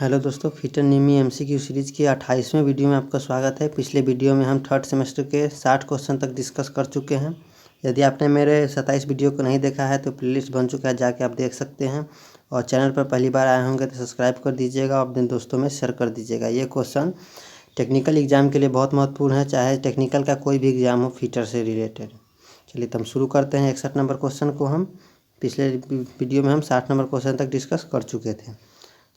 Hello दोस्तों, फिटरनिमी MCQ series की 28वें video में आपका स्वागत है। पिछले वीडियो में हम थर्ड सेमेस्टर के 60 क्वेश्चन तक डिस्कस कर चुके हैं। यदि आपने मेरे 27 वीडियो को नहीं देखा है तो प्लेलिस्ट बन चुका है, जाके आप देख सकते हैं। और चैनल पर पहली बार आए होंगे तो सब्सक्राइब कर दीजिएगा और अपने दोस्तों में शेयर कर दीजिएगा। ये क्वेश्चन टेक्निकल एग्जाम के लिए बहुत महत्वपूर्ण है, चाहे टेक्निकल का कोई भी एग्जाम हो फिटर से रिलेटेड। चलिए तो हम शुरू करते हैं। 61 नंबर क्वेश्चन को हम पिछले वीडियो में हम 60 नंबर क्वेश्चन तक डिस्कस कर चुके थे।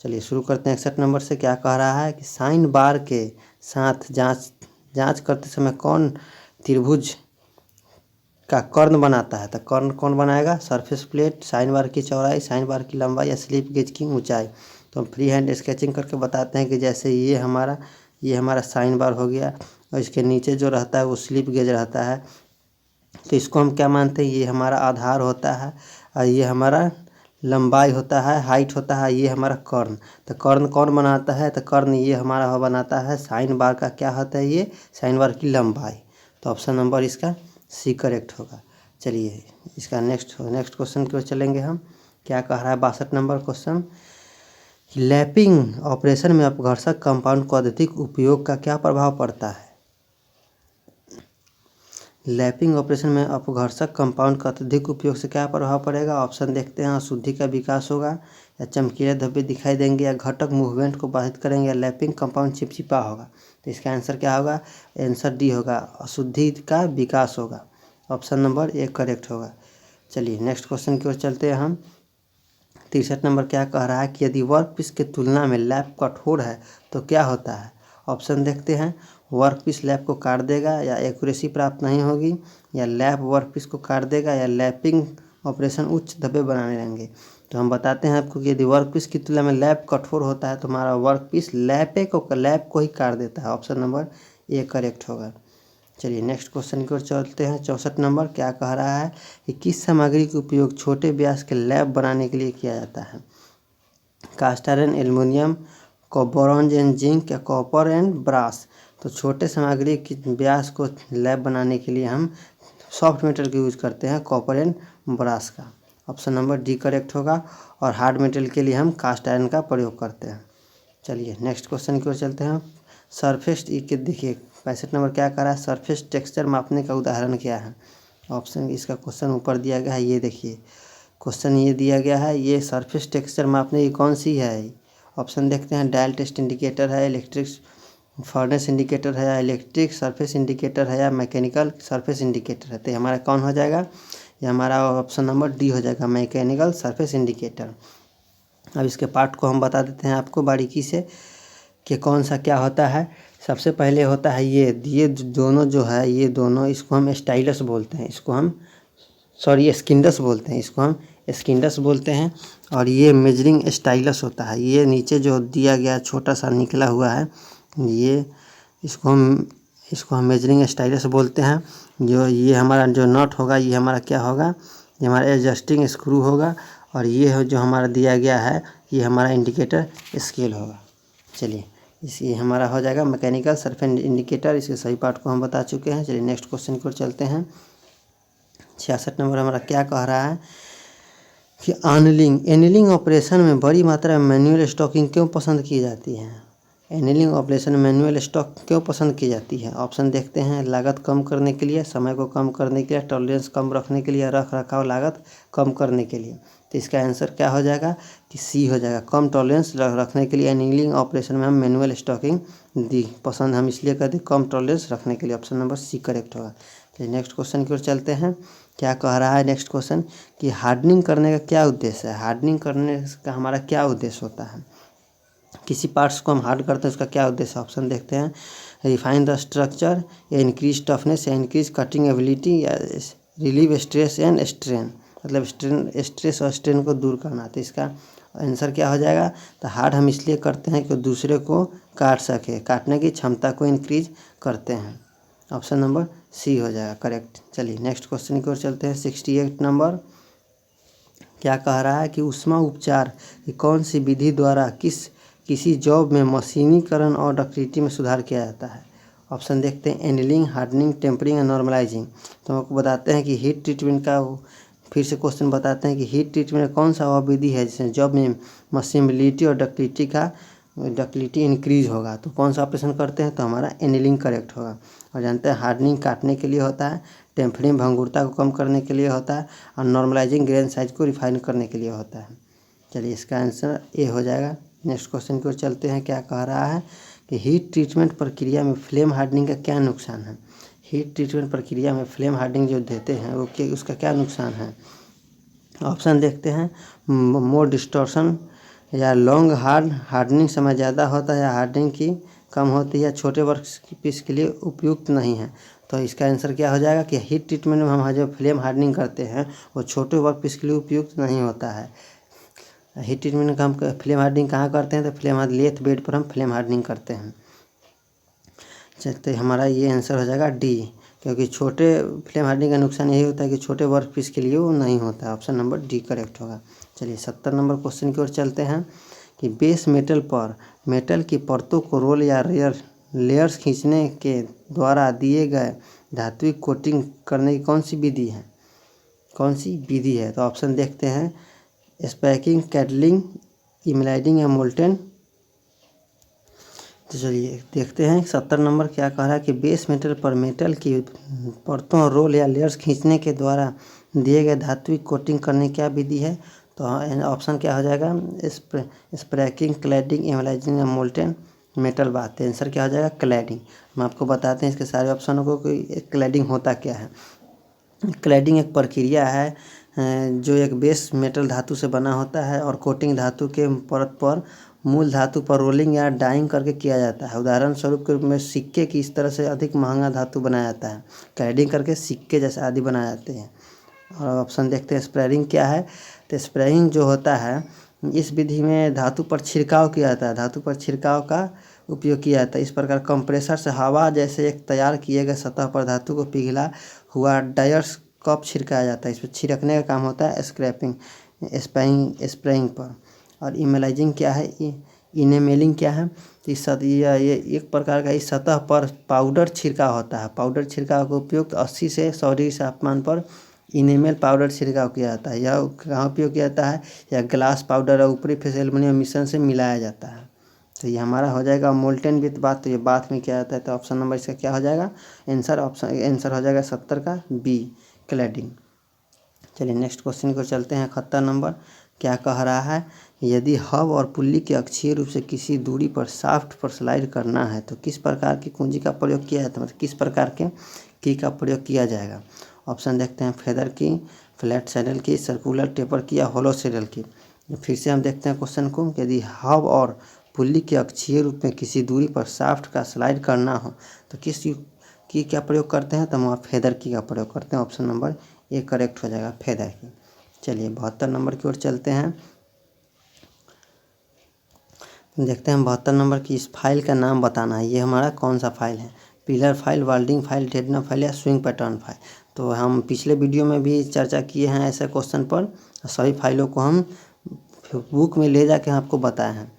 चलिए शुरू करते हैं। 61 नंबर से क्या कह रहा है कि साइन बार के साथ जांच करते समय कौन त्रिभुज का कर्ण बनाता है। तो कर्ण कौन बनाएगा? सरफेस प्लेट, साइन बार की चौड़ाई, साइन बार की लंबाई या स्लिप गेज की ऊंचाई। तो हम फ्री हैंड स्केचिंग करके बताते हैं कि जैसे ये हमारा साइन बार हो गया और इसके नीचे जो रहता है वो स्लिप गेज रहता है। तो इसको हम क्या मानते हैं? ये हमारा आधार होता है और ये हमारा लंबाई होता है, हाइट होता है, ये हमारा कर्ण। तो कर्ण कौन बनाता है? तो कर्ण ये हमारा बनाता है साइन बार का क्या होता है? ये साइन बार की लंबाई। तो ऑप्शन नंबर इसका सी करेक्ट होगा। चलिए इसका नेक्स्ट क्वेश्चन की ओर चलेंगे हम। क्या कह रहा है 62 नंबर क्वेश्चन? लैपिंग ऑपरेशन में अपघर्षक कंपाउंड को अत्यधिक उपयोग का क्या प्रभाव पड़ता है? लैपिंग ऑपरेशन में अपघर्षक कंपाउंड का अत्यधिक उपयोग से क्या प्रभाव पड़ेगा? ऑप्शन देखते हैं। अशुद्धि का विकास होगा या चमकीले धब्बे दिखाई देंगे या घटक मूवमेंट को बाधित करेंगे या लैपिंग कंपाउंड चिपचिपा होगा। तो इसका आंसर क्या होगा? आंसर डी होगा, अशुद्धि का विकास होगा। ऑप्शन नंबर ए करेक्ट होगा। चलिए नेक्स्ट क्वेश्चन की ओर चलते हैं हम। 63 नंबर क्या कह रहा है कि यदि वर्कपीस की तुलना में लैप कठोर है तो क्या होता है? ऑप्शन देखते हैं। वर्कपीस लैप को काट देगा या एक्यूरेसी प्राप्त नहीं होगी या लैप वर्कपीस को काट देगा या लैपिंग ऑपरेशन उच्च धब्बे बनाने रहेंगे। तो हम बताते हैं आपको कि यदि वर्कपीस की तुलना में लैप कठोर होता है तो हमारा वर्कपीस लैप को ही काट देता है। ऑप्शन नंबर ए करेक्ट होगा। चलिए नेक्स्ट क्वेश्चन की ओर चलते हैं। 64 नंबर क्या कह रहा है कि किस सामग्री का उपयोग छोटे व्यास के लैप बनाने के लिए किया जाता है? Cast iron, aluminium, bronze and zinc या कॉपर एंड ब्रास। तो छोटे सामग्री की व्यास को लैप बनाने के लिए हम सॉफ्ट मेटल का यूज करते हैं, कॉपर एंड ब्रास का। ऑप्शन नंबर डी करेक्ट होगा। और हार्ड मेटल के लिए हम कास्ट आयरन का प्रयोग करते हैं। चलिए नेक्स्ट क्वेश्चन की ओर चलते हैं। सरफेस के देखिए 65 नंबर क्या कर रहा है? सरफेस टेक्सचर मापने का उदाहरण क्या है? ऑप्शन इसका क्वेश्चन ऊपर दिया गया है, ये देखिए क्वेश्चन ये दिया गया है, ये सरफेस टेक्सचर मापने की कौन सी है? ऑप्शन देखते हैं। डायल टेस्ट इंडिकेटर है, इलेक्ट्रिक फर्नेस इंडिकेटर है, इलेक्ट्रिक सरफेस इंडिकेटर है या मैकेनिकल सरफेस इंडिकेटर है। तो हमारा कौन हो जाएगा? ये हमारा ऑप्शन नंबर डी हो जाएगा, मैकेनिकल सरफेस इंडिकेटर। अब इसके पार्ट को हम बता देते हैं आपको बारीकी से कि कौन सा क्या होता है। सबसे पहले होता है ये दोनों जो है, ये दोनों, इसको हम स्टाइलस बोलते हैं, स्किंडस बोलते हैं, इसको हम स्किंडस बोलते हैं। और ये मेजरिंग स्टाइलस होता है। ये नीचे जो दिया गया छोटा सा निकला हुआ है, इसको हम मेजरिंग स्टाइलस बोलते हैं। जो ये हमारा जो नट होगा, ये हमारा क्या होगा? ये हमारा एडजस्टिंग स्क्रू होगा। और ये जो हमारा दिया गया है, ये हमारा इंडिकेटर स्केल होगा। चलिए ये हमारा हो जाएगा मैकेनिकल सरफेस इंडिकेटर। इसके सही पार्ट को हम बता चुके हैं। चलिए नेक्स्ट क्वेश्चन की ओर चलते हैं। 66 नंबर हमारा क्या कह रहा है कि एनीलिंग ऑपरेशन में बड़ी मात्रा में मैनुअल स्टॉकिंग क्यों पसंद की जाती है? एनीलिंग ऑपरेशन में मैनुअल स्टॉक क्यों पसंद की जाती है? ऑप्शन देखते हैं। लागत कम करने के लिए, समय को कम करने के लिए, टॉलरेंस कम रखने के लिए, रख रखाव लागत कम करने के लिए। तो इसका आंसर क्या हो जाएगा? कि सी हो जाएगा, कम टॉलरेंस रखने के लिए एनीलिंग ऑपरेशन में हम मैनुअल स्टॉकिंग पसंद हम इसलिए करते हैं, कम टॉलरेंस रखने के लिए। ऑप्शन नंबर सी करेक्ट होगा। तो नेक्स्ट क्वेश्चन की ओर चलते हैं। क्या कह रहा है नेक्स्ट क्वेश्चन कि हार्डनिंग करने का क्या उद्देश्य है? हार्डनिंग करने का हमारा क्या उद्देश्य होता है? किसी पार्ट्स को हम हार्ड करते हैं, उसका क्या उद्देश्य? ऑप्शन देखते हैं। रिफाइन द स्ट्रक्चर या इंक्रीज टफनेस या इंक्रीज कटिंग एबिलिटी या रिलीव स्ट्रेस एंड स्ट्रेन, मतलब स्ट्रेस और स्ट्रेन को दूर करना। तो इसका आंसर क्या हो जाएगा? तो हार्ड हम इसलिए करते हैं कि दूसरे को काट सके, काटने की क्षमता को इंक्रीज करते हैं। ऑप्शन नंबर सी हो जाएगा करेक्ट। चलिए नेक्स्ट क्वेश्चन की ओर चलते हैं। 68 नंबर क्या कह रहा है कि ऊष्मा उपचार की कौन सी विधि द्वारा किसी जॉब में मशीनीकरण और डक्टिलिटी में सुधार किया जाता है? ऑप्शन देखते हैं। एनीलिंग, हार्डनिंग, टेम्परिंग या नॉर्मलाइजिंग। तो हम आपको बताते हैं कि हीट ट्रीटमेंट का फिर से क्वेश्चन बताते हैं कि हीट ट्रीटमेंट कौन सा वह विधि है जिसमें जॉब में मशीनेबिलिटी और डक्टिलिटी का डक्टिलिटी इंक्रीज होगा। तो कौन सा ऑपरेशन करते हैं, तो हमारा एनीलिंग करेक्ट होगा। और जानते हैं हार्डनिंग काटने के लिए होता है, टेम्परिंग भंगुरता को कम करने के लिए होता है, और नॉर्मलाइजिंग ग्रेन साइज को रिफाइन करने के लिए होता है। चलिए इसका आंसर ए हो जाएगा। नेक्स्ट क्वेश्चन की ओर चलते हैं। क्या कह रहा है कि हीट ट्रीटमेंट प्रक्रिया में फ्लेम हार्डनिंग का क्या नुकसान है। हीट ट्रीटमेंट प्रक्रिया में फ्लेम हार्डनिंग जो देते हैं वो उसका क्या नुकसान है। ऑप्शन देखते हैं। मोर डिस्टॉर्शन, या लॉन्ग हार्डनिंग समय ज़्यादा होता है, या हार्डनिंग की कम होती है, या छोटे वर्क पीस के लिए उपयुक्त नहीं है। तो इसका आंसर क्या हो जाएगा कि हीट ट्रीटमेंट में हम जो फ्लेम हार्डनिंग करते हैं वो छोटे वर्क पीस के लिए उपयुक्त नहीं होता है। हीट ट्रीटमेंट का हम फ्लेम हार्डनिंग कहाँ करते हैं, तो फ्लेम लेथ बेड पर हम फ्लेम हार्डनिंग करते हैं। तो हमारा ये आंसर हो जाएगा डी, क्योंकि छोटे फ्लेम हार्डनिंग का नुकसान यही होता है कि छोटे वर्क पीस के लिए वो नहीं होता है। ऑप्शन नंबर डी करेक्ट होगा। चलिए 70 नंबर क्वेश्चन की ओर चलते हैं कि बेस मेटल पर मेटल की परतों को रोल या लेयर्स खींचने के द्वारा दिए गए धात्विक कोटिंग करने की कौन सी विधि है। तो ऑप्शन देखते हैं। स्पैकिंग, कैटलिंग, इमलाइडिंग या मोल्टेन। तो चलिए देखते हैं 70 नंबर क्या कह रहा है कि बेस मेटल पर मेटल की परतों रोल या लेयर्स खींचने के द्वारा दिए गए धात्विक कोटिंग करने की क्या विधि है। तो ऑप्शन क्या हो जाएगा, स्प्रैकिंग, क्लैडिंग, इमलाइजिंग या मोल्टेन मेटल बात है। आंसर क्या हो जाएगा, क्लैडिंग। हम आपको बताते हैं इसके सारे ऑप्शनों को कि क्लैडिंग होता क्या है। क्लैडिंग एक प्रक्रिया है जो एक बेस मेटल धातु से बना होता है और कोटिंग धातु के परत पर मूल धातु पर रोलिंग या डाइंग करके किया जाता है। उदाहरण स्वरूप के रूप में सिक्के की इस तरह से अधिक महंगा धातु बनाया जाता है। क्लैडिंग करके सिक्के जैसे आदि बनाए जाते हैं। और ऑप्शन देखते हैं स्प्रेइंग क्या है। तो स्प्रेइंग जो होता है इस विधि में धातु पर छिड़काव किया जाता है, धातु पर छिड़काव का उपयोग किया जाता है। इस प्रकार कंप्रेसर से हवा जैसे एक तैयार किए गए सतह पर धातु को पिघला हुआ डायर्स कप छिड़काया जाता है। इस पर छिड़कने का काम होता है स्प्रेइंग पर। और इमेलाइजिंग क्या है, इनेमेलिंग क्या है। तो ये एक प्रकार का इस सतह पर पाउडर छिड़काव होता है। पाउडर छिड़काव का उपयोग 80 से 100 डिग्री तापमान पर इनेमेल पाउडर छिड़काव किया जाता है। यह कहाँ उपयोग किया जाता है, या ग्लास पाउडर और ऊपरी फेस एल्युमिनियम मिश्रण से मिलाया जाता है। तो ये हमारा हो जाएगा मोल्टेन विथ बाथ। तो ये बाथ में क्या जाता है, तो ऑप्शन नंबर इसका क्या हो जाएगा, आंसर हो जाएगा 70 का बी, क्लैडिंग। चलिए नेक्स्ट क्वेश्चन को चलते हैं। 71 नंबर क्या कह रहा है, यदि हब और पुल्ली के अक्षीय रूप से किसी दूरी पर शाफ्ट पर स्लाइड करना है तो किस प्रकार की कुंजी का प्रयोग किया जाता है, मतलब किस प्रकार के की का प्रयोग किया जाएगा। ऑप्शन देखते हैं। फेदर की, फ्लैट सैडल की, सर्कुलर टेपर की या होलो सैडल की। फिर से हम देखते हैं क्वेश्चन को। यदि हब और पुल्ली के अक्षीय रूप में किसी दूरी पर शाफ्ट का स्लाइड करना हो तो किस की क्या प्रयोग करते हैं, तो हम फेदर की का प्रयोग करते हैं। ऑप्शन नंबर ए करेक्ट हो जाएगा, फेदर की। चलिए 72 नंबर की ओर चलते हैं। देखते हैं 72 नंबर की इस फाइल का नाम बताना है। ये हमारा कौन सा फाइल है, पिलर फाइल, वेल्डिंग फाइल, टेडना फाइल या स्विंग पैटर्न फाइल। तो हम पिछले वीडियो में भी चर्चा किए हैं ऐसे क्वेश्चन पर। सभी फाइलों को हम बुक में ले जाके आपको बताए हैं।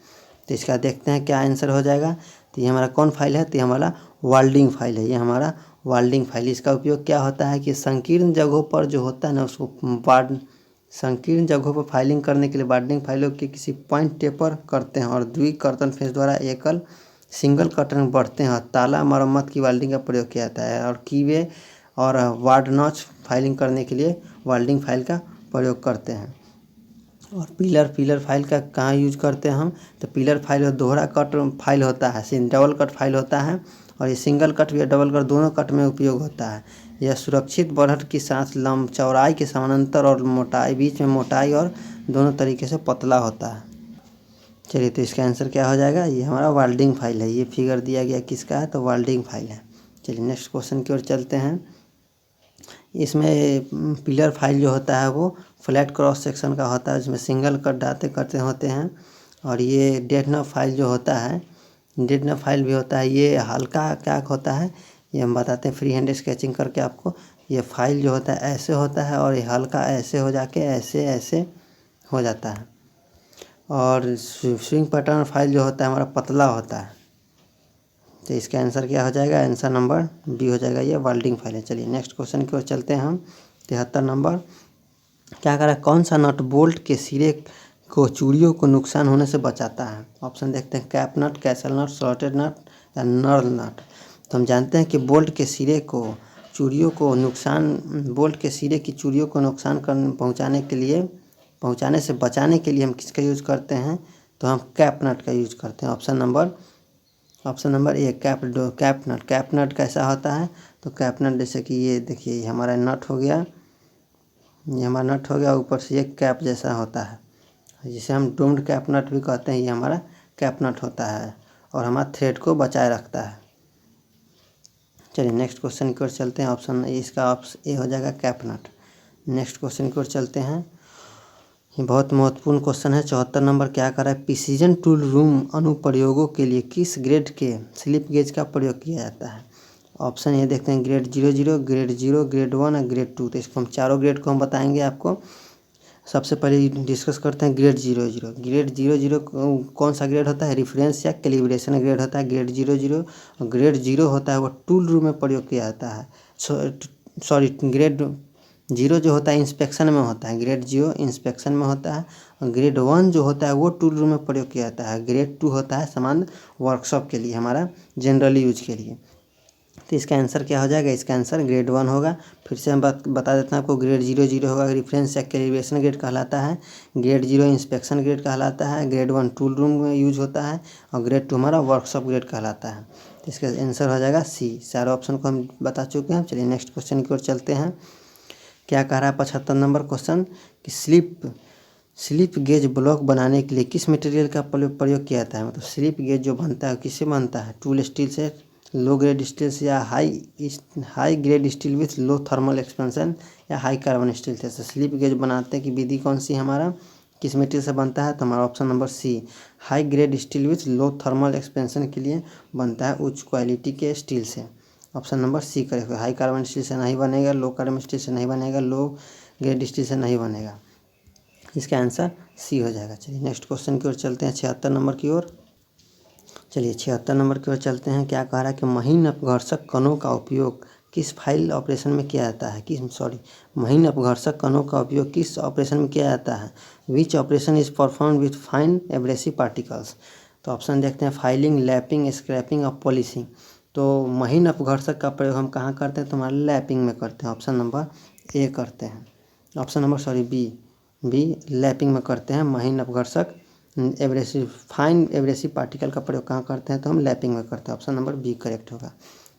तो इसका देखते हैं क्या आंसर हो जाएगा। तो ये हमारा कौन फाइल है, तो ये हमारा वेल्डिंग फाइल है। ये हमारा वेल्डिंग फाइल। इसका उपयोग क्या होता है कि संकीर्ण जगहों पर जो होता है ना उसको संकीर्ण जगहों पर फाइलिंग करने के लिए वार्डनिंग फाइलों के किसी पॉइंट टेपर करते हैं और द्विकर्तन फेस द्वारा एकल सिंगल कर्तन बढ़ते हैं। ताला मरम्मत की वेल्डिंग का प्रयोग किया जाता है। और कीवे और वार्ड नॉच फाइलिंग करने के लिए वेल्डिंग फाइल का प्रयोग करते हैं। और पिलर फाइल का कहाँ यूज करते हैं हम, तो पिलर फाइल दोहरा कट फाइल होता है, डबल कट फाइल होता है। और ये सिंगल कट भी डबल कट दोनों कट में उपयोग होता है। यह सुरक्षित बढ़त के साथ लंब चौड़ाई के समानांतर और मोटाई बीच में मोटाई और दोनों तरीके से पतला होता है। चलिए तो इसका आंसर क्या हो जाएगा, ये हमारा वेल्डिंग फाइल है। ये फिगर दिया गया किसका है, तो वेल्डिंग फाइल है। चलिए नेक्स्ट क्वेश्चन की ओर चलते हैं। इसमें पिलर फाइल जो होता है वो फ्लैट क्रॉस सेक्शन का होता है, जिसमें सिंगल कट डालते करते होते हैं। और ये डेटना फाइल जो होता है, डेटना फाइल भी होता है, ये हल्का क्या होता है, ये हम बताते हैं फ्री हैंड स्केचिंग करके आपको। ये फाइल जो होता है ऐसे होता है और ये हल्का ऐसे हो जाके ऐसे ऐसे हो जाता है। और स्विंग पैटर्न फाइल जो होता है हमारा पतला होता है। तो इसका आंसर क्या हो जाएगा, आंसर नंबर बी हो जाएगा, ये वेल्डिंग फाइल है। चलिए नेक्स्ट क्वेश्चन की ओर चलते हैं हम। 73 नंबर क्या कह रहा है, कौन सा नट बोल्ट के सिरे चूड़ियों को नुकसान होने से बचाता है। ऑप्शन देखते हैं कैप नट, कैसल नट, स्लॉटेड नट या नर्ल नट। तो हम जानते हैं कि बोल्ट के सिरे को चूड़ियों को नुकसान बोल्ट के सिरे की चूड़ियों को नुकसान पहुंचाने से बचाने के लिए हम किसका यूज़ करते हैं, तो हम कैप नट का यूज़ करते हैं। ऑप्शन नंबर ए कैप नट कैसा होता है, तो कैप नट जैसे कि ये देखिए ये हमारा नट हो गया, ऊपर से ये कैप जैसा होता है जिसे हम डोम्ड कैप नट भी कहते हैं। ये हमारा कैप नट होता है और हमारा थ्रेड को बचाए रखता है। चलिए नेक्स्ट क्वेश्चन की ओर चलते हैं। ऑप्शन ए हो जाएगा कैप नट। नेक्स्ट क्वेश्चन की ओर चलते हैं। ये बहुत महत्वपूर्ण क्वेश्चन है। 74 नंबर क्या कर रहा है, प्रिसीजन टूल रूम अनुप्रयोगों के लिए किस ग्रेड के स्लिप गेज का प्रयोग किया जाता है। ऑप्शन ये देखते हैं ग्रेड 00, ग्रेड 0, ग्रेड 1 और ग्रेड 2। तो इसको हम चारों ग्रेड को हम बताएंगे आपको। सबसे पहले डिस्कस करते हैं ग्रेड 00। ग्रेड 00 कौन सा ग्रेड होता है, रेफरेंस या कैलिब्रेशन ग्रेड होता है ग्रेड 00। और ग्रेड 0 होता है वो टूल रूम में प्रयोग किया जाता है। ग्रेड 0 जो होता है इंस्पेक्शन में होता है, ग्रेड 0 इंस्पेक्शन में होता है। और ग्रेड 1 जो होता है वो टूल रूम में प्रयोग किया जाता है। ग्रेड 2 होता है सामान्य वर्कशॉप के लिए, हमारा जनरली यूज के लिए। तो इसका आंसर क्या हो जाएगा, इसका आंसर ग्रेड 1 होगा। फिर से हम बता देते हैं आपको, ग्रेड 00 होगा रेफरेंस या कैलिब्रेशन ग्रेड कहलाता है, ग्रेड 0 इंस्पेक्शन ग्रेड कहलाता है, ग्रेड 1 टूल रूम में यूज होता है और ग्रेड 2 हमारा वर्कशॉप ग्रेड कहलाता है। तो इसका आंसर हो जाएगा सी। सारे ऑप्शन को हम बता चुके हैं। चलिए नेक्स्ट क्वेश्चन की ओर चलते हैं। क्या कह रहा है 75 नंबर क्वेश्चन कि स्लिप गेज ब्लॉक बनाने के लिए किस मटेरियल का प्रयोग किया जाता है। मतलब स्लिप गेज जो बनता है किससे बनता है, टूल स्टील से, लो ग्रेड स्टील से या high grade steel with low thermal expansion या हाई कार्बन स्टील से। स्लिप गेज बनाते की विधि कौन सी हमारा किस मटेरियल से बनता है, तो हमारा option number C high grade steel with low thermal expansion के लिए बनता है, उच्च क्वालिटी के स्टील से। Option number C correct. High carbon steel से नहीं बनेगा, लो कार्बन स्टील से नहीं बनेगा, लो ग्रेड स्टील से नहीं बनेगा। इसका आंसर सी हो जाएगा। चलिए नेक्स्ट क्वेश्चन की ओर चलते हैं 76 नंबर की ओर। चलिए 76 नंबर की ओर चलते हैं। क्या कह रहा है कि महीन अपघर्षक कणों का उपयोग किस फाइल ऑपरेशन में किया जाता है, महीन अपघर्षक कणों का उपयोग किस ऑपरेशन में किया जाता है। Which operation is perform with fine abrasive particles. तो ऑप्शन देखते हैं फाइलिंग, लैपिंग, स्क्रैपिंग और पॉलिशिंग। तो महीन अपघर्षक का प्रयोग हम कहाँ करते हैं, तो हमारे लैपिंग में करते हैं। ऑप्शन नंबर ए करते हैं, बी लैपिंग में करते हैं। महीन अपघर्षक फाइन एब्रेसिव पार्टिकल का प्रयोग कहाँ करते हैं, तो हम लैपिंग में करते हैं। ऑप्शन नंबर बी करेक्ट होगा।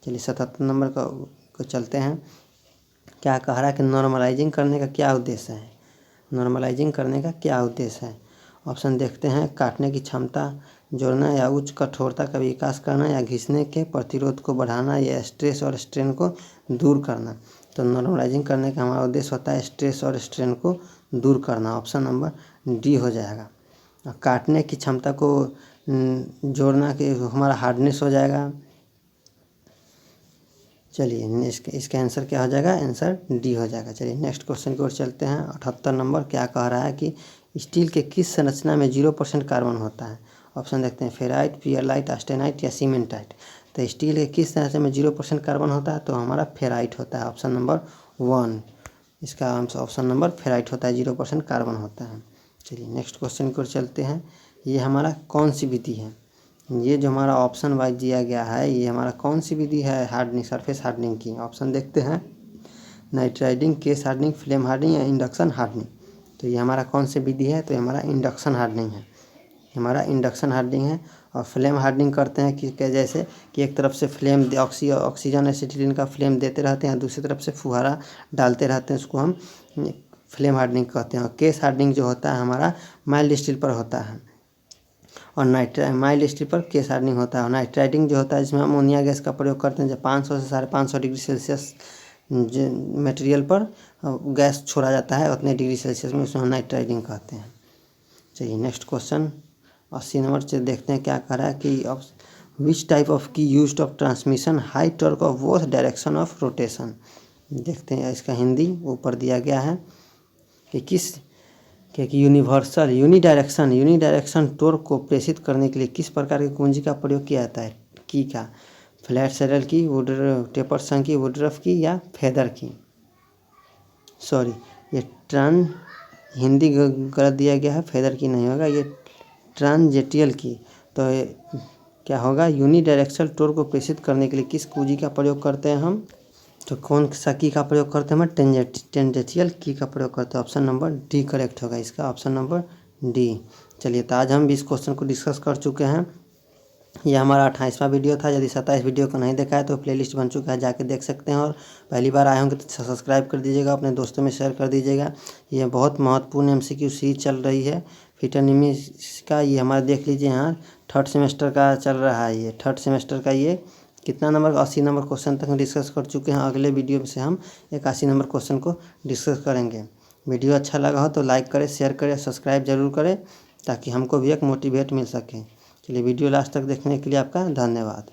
चलिए 77 नंबर को चलते हैं। क्या कह रहा है कि नॉर्मलाइजिंग करने का क्या उद्देश्य है, ऑप्शन देखते हैं काटने की क्षमता जोड़ना या उच्च कठोरता का विकास करना या घिसने के प्रतिरोध को बढ़ाना या स्ट्रेस और स्ट्रेन को दूर करना। तो नॉर्मलाइजिंग करने का हमारा उद्देश्य होता है स्ट्रेस और स्ट्रेन को दूर करना। ऑप्शन नंबर डी हो जाएगा। काटने की क्षमता को जोड़ना के हमारा हार्डनेस हो जाएगा। चलिए इसका आंसर क्या हो जाएगा, आंसर डी हो जाएगा। चलिए नेक्स्ट क्वेश्चन की ओर चलते हैं। 78 नंबर क्या कह रहा है कि स्टील के किस संरचना में 0% कार्बन होता है। ऑप्शन देखते हैं फेराइट, पियरलाइट, ऑस्टेनाइट या सीमेंटाइट। तो स्टील के किस संरचना में 0% कार्बन होता है, तो हमारा फेराइट होता है। ऑप्शन नंबर 1 इसका ऑप्शन नंबर फेराइट होता है, 0% कार्बन होता है। चलिए नेक्स्ट क्वेश्चन की ओर चलते हैं। ये हमारा कौन सी विधि है, ये जो हमारा ऑप्शन वाइज दिया गया है ये हमारा कौन सी विधि है सरफेस हार्डनिंग की। ऑप्शन देखते हैं nitriding, case hardening, flame hardening या इंडक्शन हार्डनिंग। तो ये हमारा कौन सी विधि है, तो ये हमारा इंडक्शन हार्डनिंग है। और फ्लेम हार्डनिंग करते हैं कि जैसे कि एक तरफ से फ्लेम ऑक्सीजन एसिटिलीन का फ्लेम देते रहते हैं, दूसरी तरफ से फुहारा डालते रहते हैं, उसको हम फ्लेम हार्डनिंग कहते हैं। और केस हार्डनिंग जो होता है हमारा माइल्ड स्टील पर होता है और माइल्ड स्टील पर केस हार्डनिंग होता है। और नाइट्राइडिंग जो होता है जिसमें अमोनिया गैस का प्रयोग करते हैं, जब 500 से 550 डिग्री सेल्सियस मटेरियल पर गैस छोड़ा जाता है उतने डिग्री सेल्सियस में, उसमें हम नाइट्राइडिंग कहते हैं। चलिए नेक्स्ट क्वेश्चन 80 नंबर से देखते हैं। क्या कह रहा है कि विच टाइप ऑफ की used of transmission high torque of both direction of rotation. देखते हैं इसका हिंदी ऊपर दिया गया है कि यूनिवर्सल यूनिडायरेक्शन टॉर्क को प्रेषित करने के लिए किस प्रकार की कुंजी का प्रयोग किया जाता है। की का फ्लैट सैडल की, टेपर संग की, वुडरफ की या फेदर की। हिंदी गलत दिया गया है, फेदर की नहीं होगा, ये ट्रांजेटियल की। तो क्या होगा, यूनिडायरेक्शनल टोर को प्रेषित करने के लिए किस कुंजी का प्रयोग करते हैं हम? तो कौन सा की का प्रयोग करते हैं हम? टेंजेंशियल की का प्रयोग करते हैं। ऑप्शन नंबर डी करेक्ट होगा इसका, ऑप्शन नंबर डी। चलिए, तो आज हम 20 क्वेश्चन को डिस्कस कर चुके हैं। यह हमारा 28वां वीडियो था। यदि 27 वीडियो को नहीं देखा है तो प्लेलिस्ट बन चुका है, जाके देख सकते हैं। और पहली बार आए होंगे तो सब्सक्राइब कर दीजिएगा, अपने दोस्तों में शेयर कर दीजिएगा। ये बहुत महत्वपूर्ण MCQ सीरीज चल रही है फिटरनिमी का। ये हमारा देख लीजिए यहाँ 3rd सेमेस्टर का चल रहा है। ये 3rd सेमेस्टर का ये कितना नंबर, 80 नंबर क्वेश्चन तक हम डिस्कस कर चुके हैं। अगले वीडियो में से हम 81 नंबर क्वेश्चन को डिस्कस करेंगे। वीडियो अच्छा लगा हो तो लाइक करें, शेयर करें, सब्सक्राइब जरूर करें, ताकि हमको भी एक मोटिवेट मिल सके। चलिए, वीडियो लास्ट तक देखने के लिए आपका धन्यवाद।